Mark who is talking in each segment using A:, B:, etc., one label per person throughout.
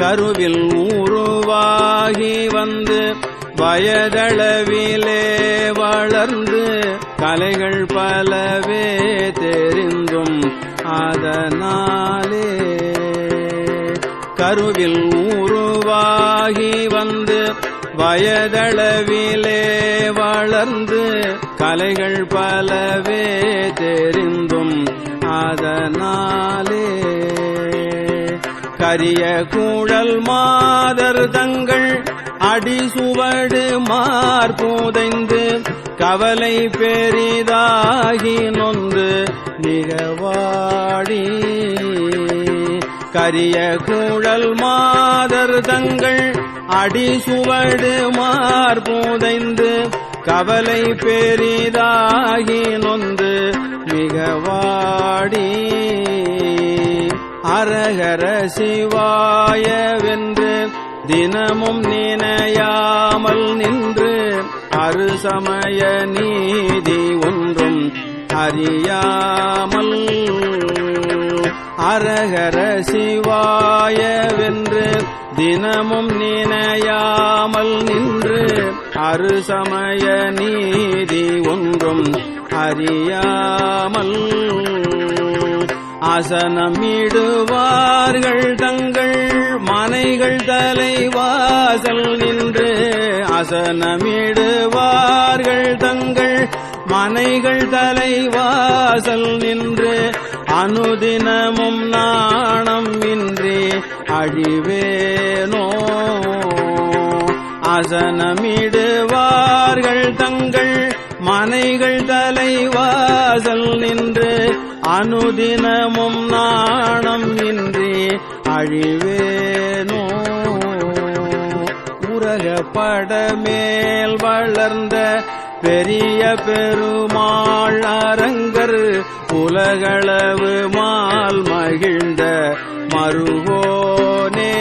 A: கருவில் உருவாகி வந்து வயதளவிலே வளர்ந்து கலைகள் பலவே தெரிந்தும் அதனாலே கருவில் உருவாகி வந்து வயதளவிலே வளர்ந்து கலைகள் பலவே தெரிந்தும் அதனாலே கரிய கூழல் மாதர் தங்கள் அடிசுவடு மார்புதைந்து கவலை பெரிதாகி நொந்து மிகவாடி கரிய கூழல் மாதர் தங்கள் அடிசுவடு மார்புதைந்து கவலை பெரிதாகி நொந்து மிகவாடி அரகர சிவாயவென்று தினமும் நினையாமல் நின்று அருசமய நீதி ஒன்றும் அறியாமல் அரகர சிவாயவென்று தினமும் நினையாமல் நின்று அருசமய நீதி ஒன்றும் அறியாமல் அசனமிடுவார்கள் தங்கள் மனைகள் தலைவாசல் நின்று அசனமிடுவார்கள் தங்கள் மனைகள் தலைவாசல் நின்று அனுதினமும் நாணம் இன்றி அழிவேனோ அசனமிடுவார்கள் தங்கள் மனைகள் தலைவாசல் நின்று அனுதினமும் நாணம் இன்றி அழிவேனோ உலகப்பட மேல் வளர்ந்த பெரிய பெருமாள் அரங்கர் உலகளவு மால் மகிழ்ந்த மருகோனே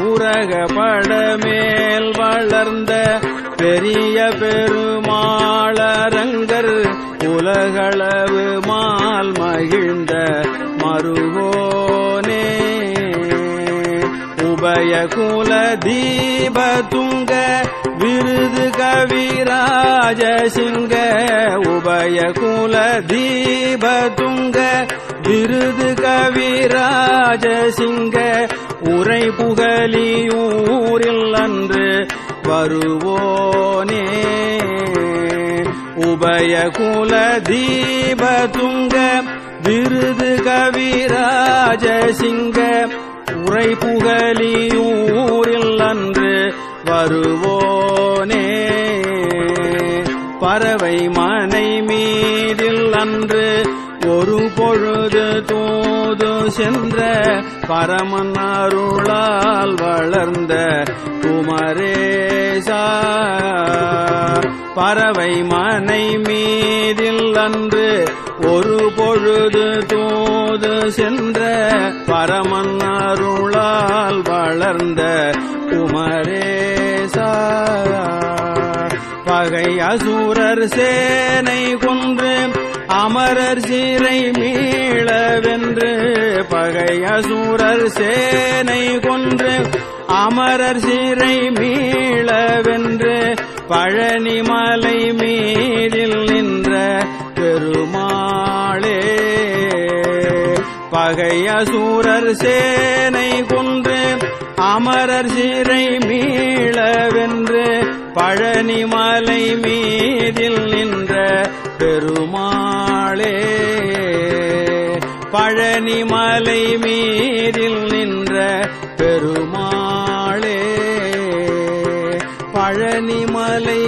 A: உலகப்பட மேல் வளர்ந்த பெரிய பெருமாள் அரங்கர் உலகளவு மால் மகிழ்ந்த மருகோனே உபயகுல தீப துங்க விருது கவிராஜ சிங்க உபயகுல தீப துங்க விருது கவிராஜ சிங்க உரை புகலியூரில் அன்று வருவோனே உபயகுல தீப துங்க விருது கவிராஜ சிங்க உரை புகலியூரில் அன்று வருவோனே பறவை மனை மீதில் அன்று ஒரு பொழுது தூது சென்ற பரமன் அருளால் வளர்ந்த குமரேசா பறவை மனை மீதில் அன்று ஒரு பொழுது தூது சென்ற பரமன் அருளால் வளர்ந்த குமரேசா பகை அசுரர் சேனை கொன்று அமரர் சிறை மீளவென்று பகை அசுரர் சேனை கொன்று அமரர் சிறை மீளவென்று பழனிமலை மீதில் நின்ற பெருமாளே பகை அசுரர் சேனை கொன்று அமரர் சிறை மீளவென்று பழனிமலை மீதில் நின்ற பெருமாளே பழனிமலை மீதில் நின்ற பெருமாளே பழனிமலை